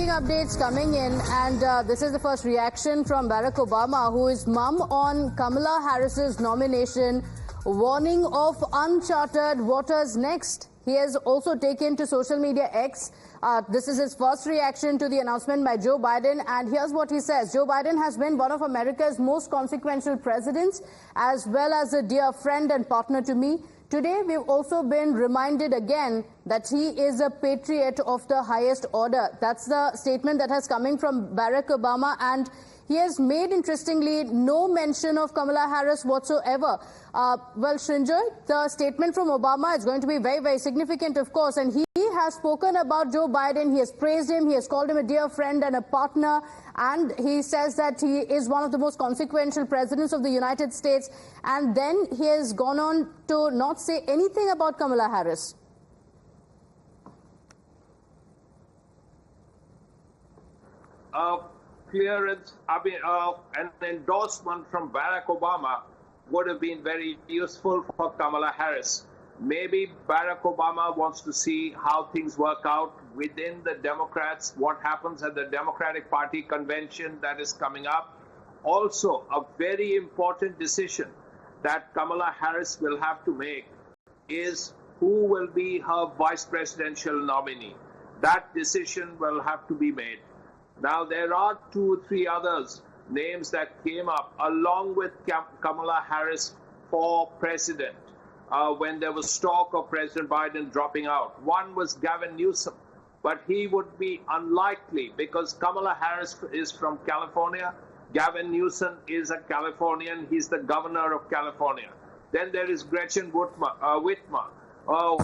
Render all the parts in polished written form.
breaking updates coming in, and this is the first reaction from Barack Obama, who is mum on Kamala Harris's nomination, warning of uncharted waters next. He has also taken to social media X. This is his first reaction to the announcement by Joe Biden, and here's what he says. Joe Biden has been one of America's most consequential presidents, as well as a dear friend and partner to me. Today, we've also been reminded again that he is a patriot of the highest order. That's the statement that has coming from Barack Obama, and he has made, interestingly, no mention of Kamala Harris whatsoever. Well, Srinjoy, the statement from Obama is going to be very, very significant, of course, and he has spoken about Joe Biden. He has praised him. He has called him a dear friend and a partner, and he says that he is one of the most consequential presidents of the United States. And then he has gone on to not say anything about Kamala Harris. Clearance, an endorsement from Barack Obama would have been very useful for Kamala Harris. Maybe Barack Obama wants to see how things work out within the Democrats, what happens at the Democratic Party convention that is coming up. Also, a very important decision that Kamala Harris will have to make is who will be her vice presidential nominee. That decision will have to be made. Now, there are 2 or 3 others names that came up along with Kamala Harris for president when there was talk of President Biden dropping out. One was Gavin Newsom, but he would be unlikely because Kamala Harris is from California. Gavin Newsom is a Californian. He's the governor of California. Then there is Gretchen Whitmer,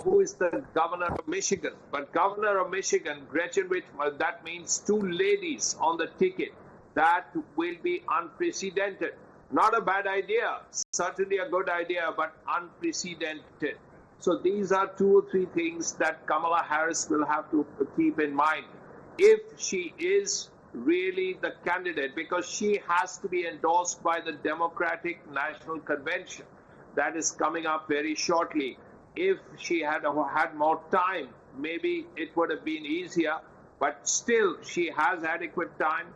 who is the governor of Michigan. But governor of Michigan, Gretchen Whitmer, that means 2 ladies on the ticket. That will be unprecedented. Not a bad idea, certainly a good idea, but unprecedented. So these are 2 or 3 things that Kamala Harris will have to keep in mind if she is really the candidate, because she has to be endorsed by the Democratic National Convention that is coming up very shortly. If she had had more time, maybe it would have been easier, but still she has adequate time.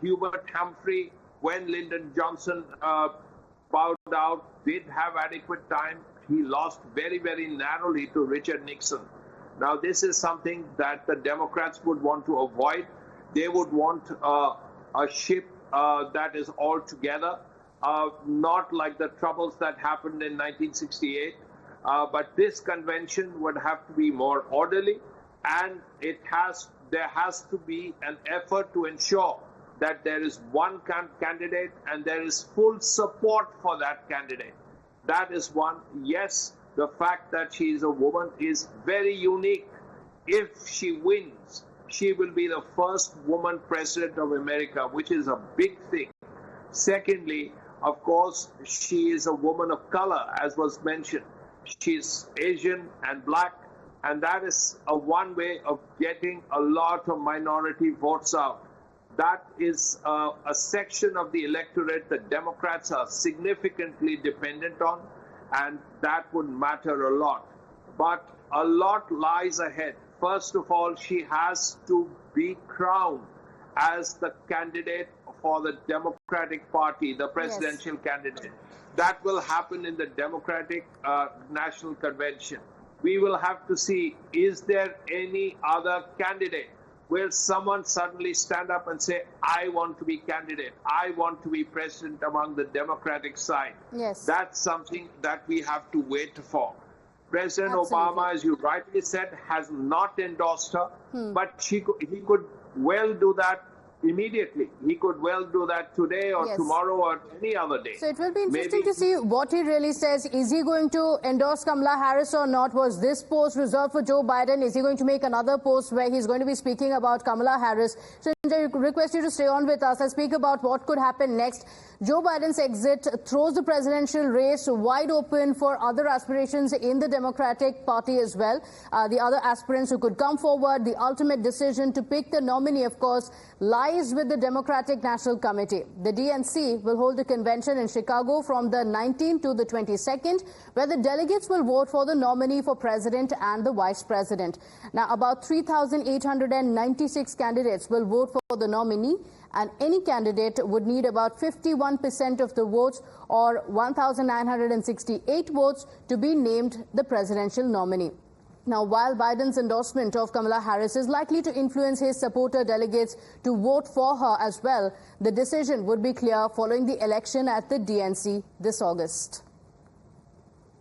Hubert Humphrey, when Lyndon Johnson bowed out, did have adequate time. He lost very, very narrowly to Richard Nixon. Now, this is something that the Democrats would want to avoid. They would want a ship that is all together, not like the troubles that happened in 1968. But this convention would have to be more orderly, and there has to be an effort to ensure that there is one candidate and there is full support for that candidate. That is one. Yes, the fact that she is a woman is very unique. If she wins, she will be the first woman president of America, which is a big thing. Secondly, of course, she is a woman of color, as was mentioned. She's Asian and black, and that is one way of getting a lot of minority votes out. That is a section of the electorate that Democrats are significantly dependent on, and that would matter a lot. But a lot lies ahead. First of all, she has to be crowned as the candidate for the Democratic Party, the presidential candidate. That will happen in the Democratic National Convention. We will have to see, is there any other candidate? Will someone suddenly stand up and say, I want to be candidate, I want to be president among the Democratic side? Yes. That's something that we have to wait for. President Absolutely. Obama, as you rightly said, has not endorsed her, but he could well do that immediately. He could well do that today or tomorrow or any other day. So it will be interesting to see what he really says. Is he going to endorse Kamala Harris or not? Was this post reserved for Joe Biden? Is he going to make another post where he's going to be speaking about Kamala Harris? So Sanjay, request you to stay on with us. Let's speak about what could happen next. Joe Biden's exit throws the presidential race wide open for other aspirations in the Democratic Party as well. The other aspirants who could come forward, the ultimate decision to pick the nominee, of course, lies with the Democratic National Committee. The DNC will hold a convention in Chicago from the 19th to the 22nd, where the delegates will vote for the nominee for president and the vice president. Now, about 3,896 candidates will vote for the nominee, and any candidate would need about 51% of the votes, or 1,968 votes, to be named the presidential nominee. Now, while Biden's endorsement of Kamala Harris is likely to influence his supporter delegates to vote for her as well, the decision would be clear following the election at the DNC this August.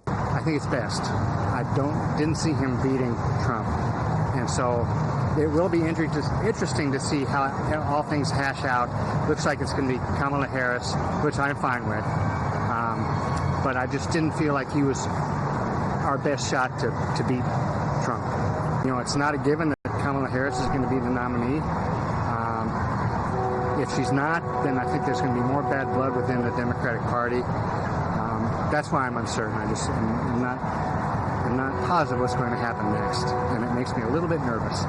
I think it's best. I didn't see him beating Trump, and so it will be interesting to see how all things hash out. Looks like it's going to be Kamala Harris, which I'm fine with, but I just didn't feel like he was our best shot to beat Trump. You know, it's not a given that Kamala Harris is going to be the nominee. If she's not, then I think there's going to be more bad blood within the Democratic Party. That's why I'm uncertain. I'm not positive what's going to happen next, and it makes me a little bit nervous.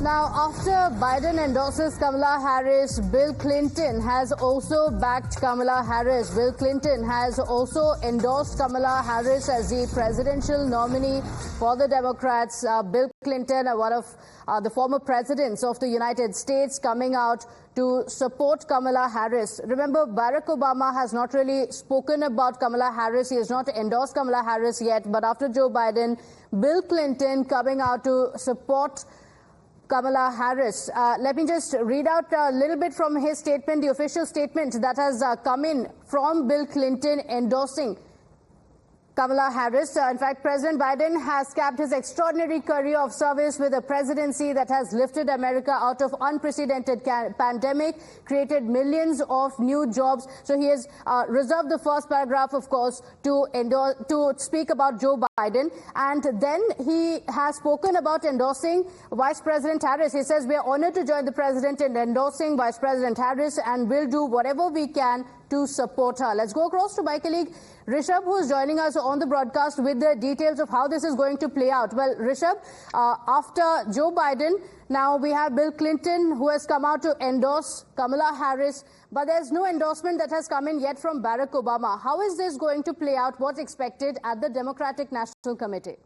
Now, after Biden endorses Kamala Harris, Bill Clinton has also backed Kamala Harris. Bill Clinton has also endorsed Kamala Harris as the presidential nominee for the Democrats. Bill Clinton, one of the former presidents of the United States, coming out to support Kamala Harris. Remember, Barack Obama has not really spoken about Kamala Harris. He has not endorsed Kamala Harris yet. But after Joe Biden, Bill Clinton coming out to support Kamala Harris. Let me just read out a little bit from his statement, the official statement that has come in from Bill Clinton endorsing Kamala Harris. In fact, President Biden has capped his extraordinary career of service with a presidency that has lifted America out of unprecedented pandemic, created millions of new jobs. So he has reserved the first paragraph, of course, to speak about Joe Biden. And then he has spoken about endorsing Vice President Harris. He says, "We are honored to join the president in endorsing Vice President Harris, and will do whatever we can to support her." Let's go across to my colleague Rishabh, who is joining us on the broadcast with the details of how this is going to play out. Well, Rishabh, after Joe Biden, now we have Bill Clinton, who has come out to endorse Kamala Harris, but there's no endorsement that has come in yet from Barack Obama. How is this going to play out? What's expected at the Democratic National Committee?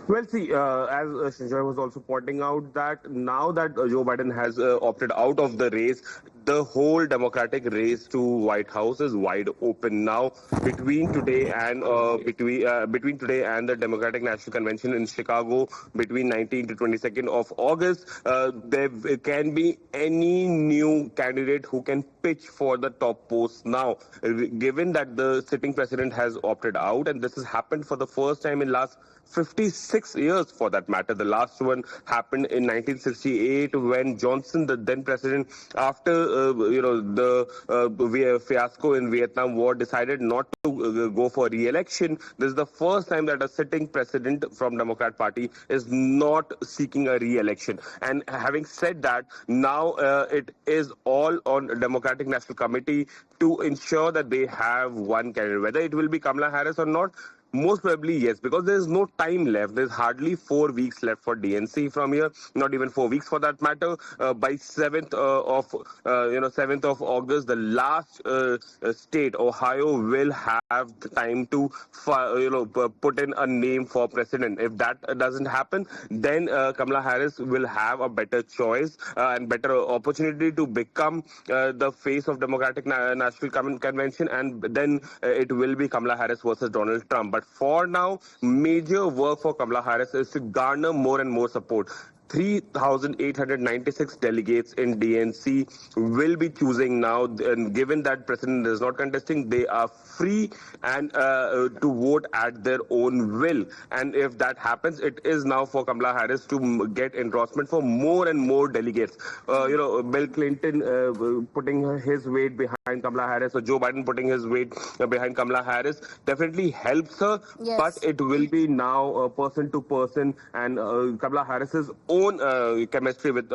Well, see, as Sanjay was also pointing out, that now that Joe Biden has opted out of the race, the whole Democratic race to White House is wide open now. Between today and the Democratic National Convention in Chicago, between 19th to 22nd of August, there can be any new candidate who can pitch for the top post now. Given that the sitting president has opted out, and this has happened for the first time in last 56 years for that matter. The last one happened in 1968 when Johnson, the then president, after the fiasco in Vietnam War, decided not to go for re-election. This is the first time that a sitting president from Democrat Party is not seeking a re-election. And having said that, now it is all on Democratic National Committee to ensure that they have one candidate. Whether it will be Kamala Harris or not, most probably yes, because there is no time left. There's hardly 4 weeks left for DNC from here, not even 4 weeks for that matter. By 7th of August, the last state, Ohio, will have the time to put in a name for president. If that doesn't happen, then Kamala Harris will have a better choice and better opportunity to become the face of Democratic National Convention, and then it will be Kamala Harris versus Donald Trump. But for now, major work for Kamala Harris is to garner more and more support. 3,896 delegates in DNC will be choosing now, and given that president is not contesting, they are free and to vote at their own will. And if that happens, it is now for Kamala Harris to get endorsement for more and more delegates. Bill Clinton putting his weight behind Kamala Harris, or Joe Biden putting his weight behind Kamala Harris definitely helps her. Yes. But it will be now person to person, and Kamala Harris's own chemistry with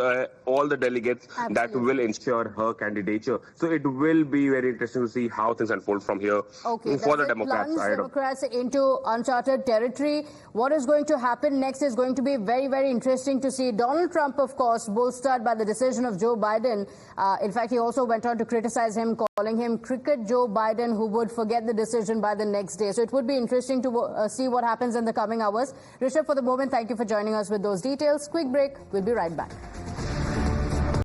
all the delegates that will ensure her candidature. So it will be very interesting to see how things unfold from here for the Democrats. Democrats into uncharted territory. What is going to happen next is going to be very, very interesting to see. Donald Trump, of course, bolstered by the decision of Joe Biden. In fact, he also went on to criticize him, calling him Cricket Joe Biden, who would forget the decision by the next day. So it would be interesting to see what happens in the coming hours. Rishabh, for the moment, thank you for joining us with those details. Quick break. We'll be right back.